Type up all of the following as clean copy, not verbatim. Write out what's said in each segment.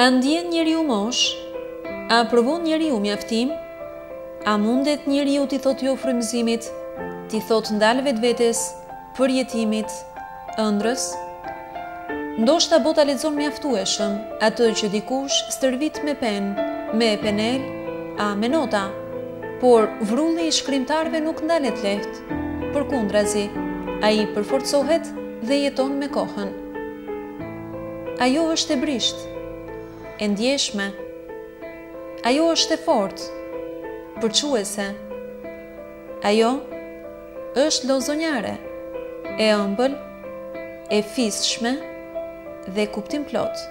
A ndjen njeriu mosh? A provon njeriu mjaftim? A mundet njeriu t'i thot jo frymëzimit, t'i thot ndal vetvetes, përjetimit, ëndrës? Ndoshta bota lexon mjaftueshëm atë që dikush stërvit me penë, me penel, a me nota, por vrulli i shkrimtarëve nuk ndalet lehtë. Përkundrazi, ai përforcohet dhe jeton me kohën. Ajo është e brisht, e ndjeshme. Ajo është e fortë, përquese. Ajo është lozonjare, e ëmbël, e fisshme dhe kuptim plot.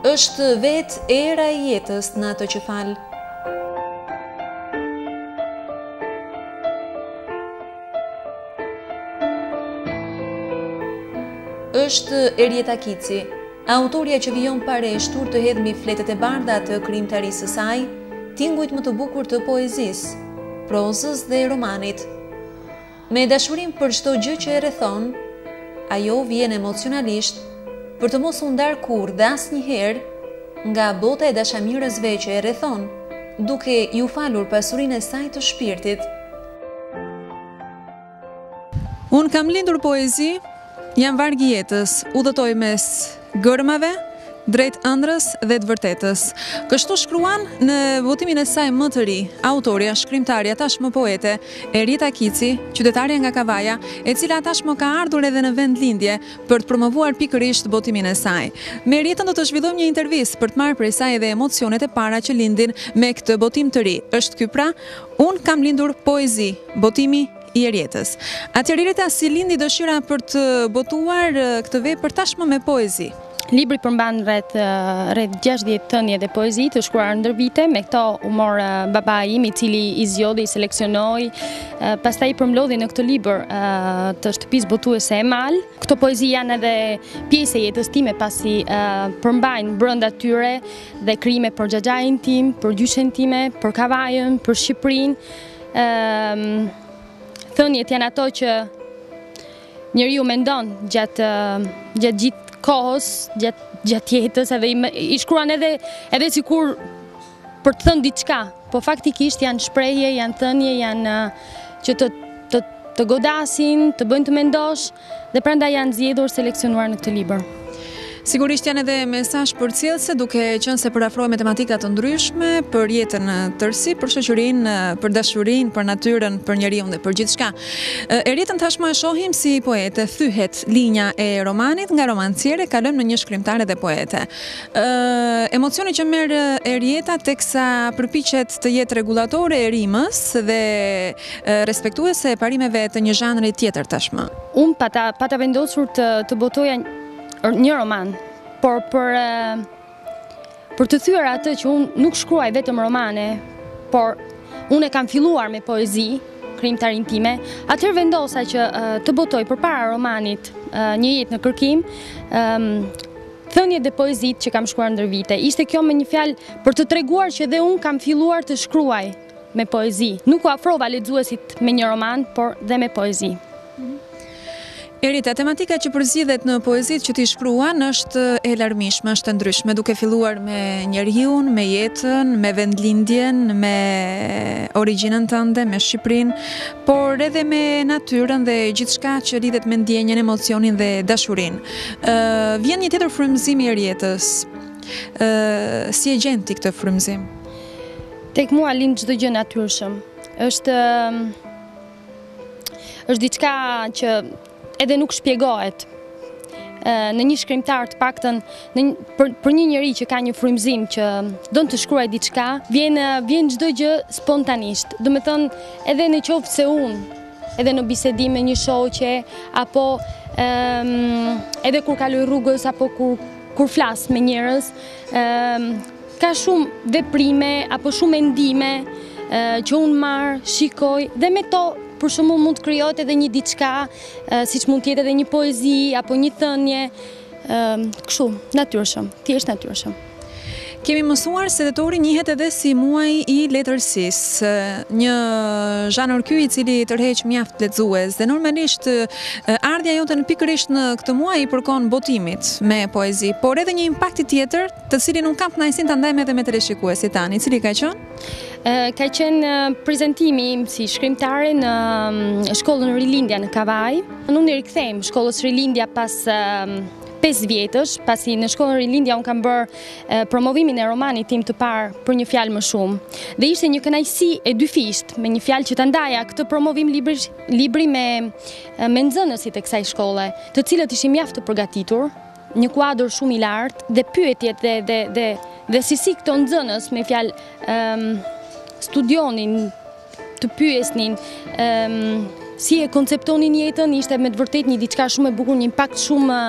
Është vetë era e jetës në ato që fal. Është Erieta Kici, autoria që vijon pare e shtur të hedhmi fletet e bardha të krijimtarisë së saj, tingujt më të bukur të poezisë, prozës dhe romanit. Me dashurim për çdo gjë që e rrethon, ajo vjen emocionalisht për të mos u ndar kurrë dhe asnjëherë nga bota e dashamirësve që e rrethon, duke ju falur pasurinë e saj të shpirtit. Unë kam lindur poezi, jam varg i jetës, udhëtoj mes gërmave, drejt ëndrës dhe të vërtetës. Kështu shkruan në votimin e saj më të ri, autoria, shkrimtarja, tashmë poete, Erieta Kici, qytetarja nga Kavaja, e cila tashmë ka ardhur edhe në vend lindje për të promovuar pikërisht votimin e saj. Me Erietën do të zhvillojmë një intervistë për të marrë prej saj edhe emocionet e para që lindin me këtë botim të ri. Është ky pra, unë kam lindur poezi, botimi i Erietës. Atëherë Erieta, si lindi dëshira për të botuar këtë vepër tashmë me poezi? Libri përmban rreth 60 thënie dhe poezi të shkruar ndër vite, me këto u mor babai im, i cili i zgjodhi, i seleksionoi, pastaj i përmlodhi në këtë libër të shtëpisë botuese e Mal. Këto poezi janë edhe pjesë e jetës time, pasi përmbajnë brenda tyre dhe krijime për xhaxhain tim, për gjyshen time, për Kavajën, për Shqipërinë. Thëniet janë ato që njeriu mendon gjatë gjithë kohës, gjatë jetës, edhe i shkruan edhe sikur për të thënë diçka, po faktikisht janë shprehje, janë thënie, janë që të godasin, të bëjnë të mendosh, dhe prandaj janë zgjedhur, seleksionuar në këtë libër. Sigurisht janë edhe mesazh përcjellse, duke qenë se përafrohen me tematika të ndryshme për jetën tërësi, për shoqërinë, për dashurinë, për natyrën, për njeriu dhe për gjithçka. Erietën tashmë e shohim si poete, thyhet linja e romanit nga romanciere, kalojmë në një shkrimtare dhe poete. Emocioni që merr Erieta teksa përpiqet të jetë rregullatore e rimës dhe respektuese e parimeve të një zhanri tjetër tashmë. Unë pata vendosur të botoja një roman, por për të thyer atë që unë nuk shkruaj vetëm romane, por unë e kam filluar me poezi, krijimtarinë time, atëherë vendosa që të botoj përpara romanit Një jetë në kërkim, thëniet dhe poezit që kam shkruar ndër vite. Ishte kjo me një fjalë për të treguar që dhe unë kam filluar të shkruaj me poezi. Nuk u afrova lexuesit me një roman, por dhe me poezi. Erieta, tematika që përzidhet në poezit që ti shkruan është e larmishme, është e ndryshme, duke filluar me njeriun, me jetën, me vendlindjen, me origjinën tënde, me Shqipërinë, por edhe me natyrën dhe gjithçka që lidhet me ndjenjen, emocionin dhe dashurinë. Vjen një tjetër frymëzim i Erietës. Si e gjen ti këtë frymëzim? Tek mua lind çdo gjë natyrshëm. Është diçka që edhe nuk shpjegohet. Në një shkrimtar të paktën, për një njeri që ka një frymëzim që don të shkruaj diçka, vjen çdo gjë spontanisht. Do të thënë, edhe në qoftë se unë, edhe në bisedim me një shoqe, apo edhe kur kaloj rrugës, apo kur flas me njerëz, ka shumë veprime apo shumë mendime që unë marr, shikoj, dhe me to për shembull mund të krijohet edhe një diçka, siç mund të jetë edhe një poezi apo një thënie, kështu, natyrshëm, thjesht natyrshëm. Kemi mësuar se tetori njihet edhe si muaji i letërsisë, një zhanër ky i cili tërheq mjaft lexues dhe normalisht ardhja jote në pikërisht në këtë muaj i përkon botimit me poezi, por edhe një impakti tjetër, të cilin unë kam kënaqësinë ta ndajmë edhe me teleshikuesit tanë, i cili ka qenë? Ka qenë prezantimi im si shkrimtare në shkollën Rilindja në Kavaj. Unë i rikthejmë shkollës Rilindja pas 5 vjetësh, pasi në shkollën Rilindja unë kam bërë promovimin e romanit tim të parë për një fjalë më shumë. Dhe ishte një kënaqësi e dyfisht me një fjalë që ta ndaja këtë promovim libri me nxënësit e kësaj shkolle, të cilët ishin mjaft të përgatitur, një kuadër shumë i lartë dhe pyetjet dhe si këto nxënës me fjalë studionin, të pyesnin, si e konceptonin jetën, ishte me të vërtet një diçka shumë e bukur, një impakt shumë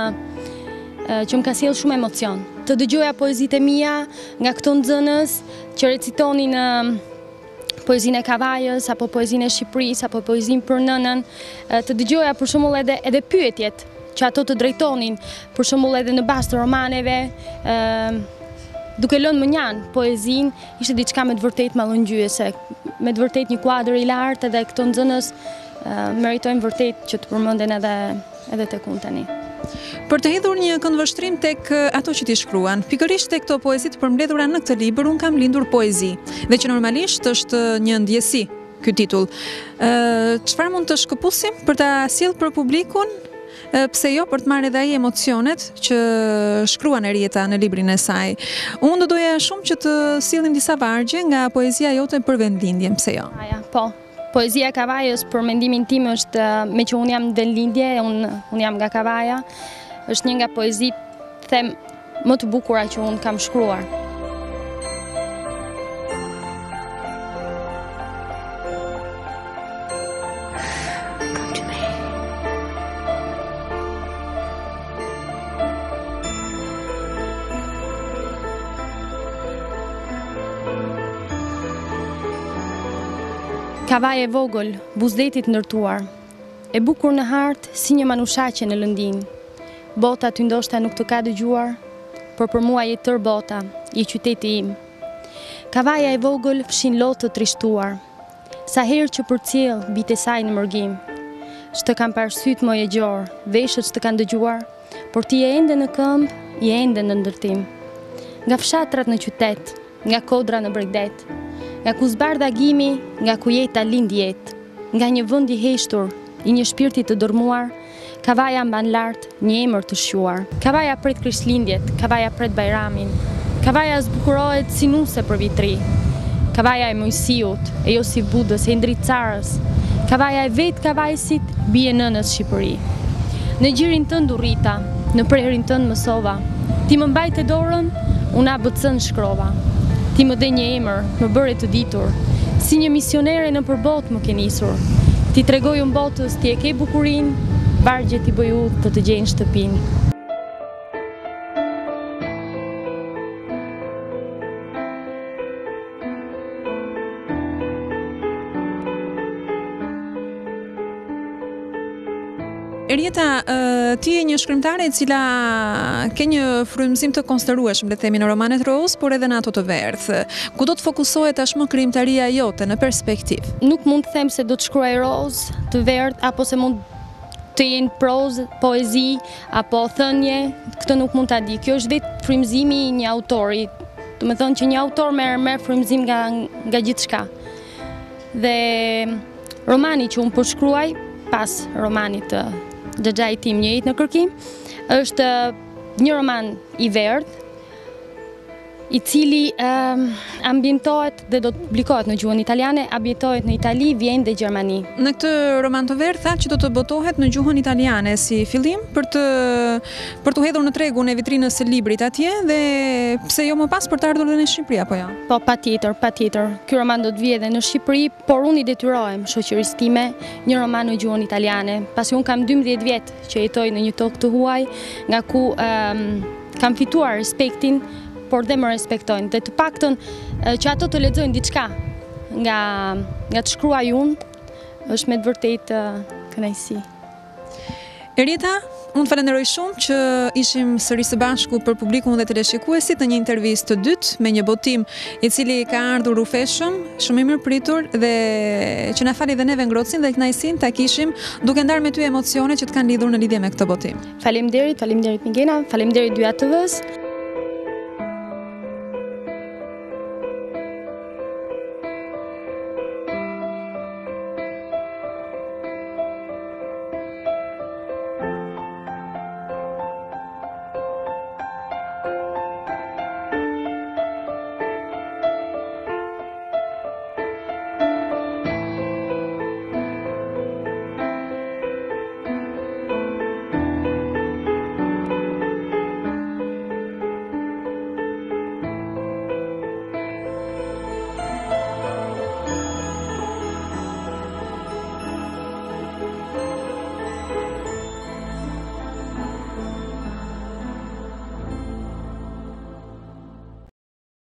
që më ka sjellë shumë emocion. Të dëgjoja poezitë e mia nga këto nxënës që recitonin poezinë e Kavajës, apo poezinë e Shqipërisë, apo poezinë për nënën, të dëgjoja për shembull edhe pyetjet që ato të drejtonin, për shembull edhe në bazë të romaneve, duke lënë më njanë poezinë, ishte diçka me të vërtet mallëngjyese, me të vërtet një kuadër i lartë dhe këto nxënës meritojnë vërtet që të përmenden edhe tek unë tani. Për të hedhur një këndvështrim tek ato që ti shkruan, pikërisht tek këto poezitë përmbledhura në këtë libër, unë kam lindur poezi, dhe që normalisht është një ndjesi ky titull. Çfarë mund të shkëpusim për ta sjellë për publikun? Pse jo, për të marrë edhe ai emocionet që shkruan Erieta në librin e saj. Unë do doja shumë që të sillim disa vargje nga poezia jote për vendlindjen, pse jo? Po. Poezia e Kavajës, për mendimin tim, është, me që unë jam vendlindje, unë jam nga Kavaja, është një nga poezitë, them, më të bukura që unë kam shkruar. Kavaj e vogël, buzdetit ndërtuar, e bukur në hartë si një manushaqe në lëndin. Bota ty ndoshta nuk të ka dëgjuar, por për mua je tër bota, je qyteti im. Kavaja e vogël fshin lotë të trishtuar, sa herë që përcjell bitë e saj në mërgim. Ç'të kam parsyt moj e gjor, veshët s'të kanë dëgjuar, por ti je ende në këmbë, je ende në ndërtim. Nga fshatrat në qytet, nga kodra në Bregdet, nga ku zbardh agimi, nga ku jeta lind jetë, nga një vend i heshtur, i një shpirti të dërmuar, Kavaja mban lart një emër të shquar. Kavaja pret Krishtlindjet, Kavaja pret Bajramin, Kavaja zbukurohet si nuse për vitri, Kavaja e Mojsiut, e Josif Budës, e Indrit Carës, Kavaja e vetë Kavajsit, bie nënës Shqipëri. Në gjirin tënd u rrita, në prerin tënd mësova, ti më mbajte dorën, unë ABC-n shkrova. Ti më dhe një emër, më bëre të ditur, si një misionere në përbot më ke nisur. Ti tregoj unë botës, ti e ke bukurin, vargje ti bëj udhë të të gjenë shtëpin. Erieta, ti je një shkrimtare e cila ke një frymëzim të konsiderueshëm, le të themi, në romanet roz, por edhe në ato të verdhë. Ku do të fokusohet tashmë krijimtaria jote në perspektivë? Nuk mund të them se do të shkruaj roz, të verdhë, apo se mund të jenë prozë, poezi, apo thënie, këtë nuk mund ta di. Kjo është vetë frymëzimi i një autori. Do të thonë që një autor merr frymëzim nga gjithçka. Dhe romani që unë po shkruaj pas romanit të Xhaxhait tim Një jetë në kërkim, është një roman i verdhë, i cili ambientohet dhe do të publikohet në gjuhën italiane, ambientohet në Itali, Vjenë dhe Gjermani. Në këtë roman të verdhë thatë që do të botohet në gjuhën italiane si fillim për të hedhur në tregun e vitrinës së librit atje dhe pse jo më pas për të ardhur edhe në Shqipëri apo jo? Po, patjetër. Ky roman do të vijë edhe në Shqipëri, por unë i detyrohem shoqërisë time një roman në gjuhën italiane, pasi unë kam 12 vjet që jetoj në një tokë të huaj, nga ku kam fituar respektin, por dhe më respektojnë, dhe të paktën që ato të lexojnë diçka nga të shkruaj unë, është me të vërtetë kënaqësi. Erita, unë falenderoj shumë që ishim sërish së bashku për publikun dhe teleshikuesit në një intervistë të dytë me një botim i cili ka ardhur ufeshëm, shumë i mirë pritur dhe që na fali dhe neve ngrohtësinë dhe kënaqësinë ta kishim duke ndarë me ty emocione që të kanë lidhur në lidhje me këtë botim. Faleminderit Milena, faleminderit dy ATV-s.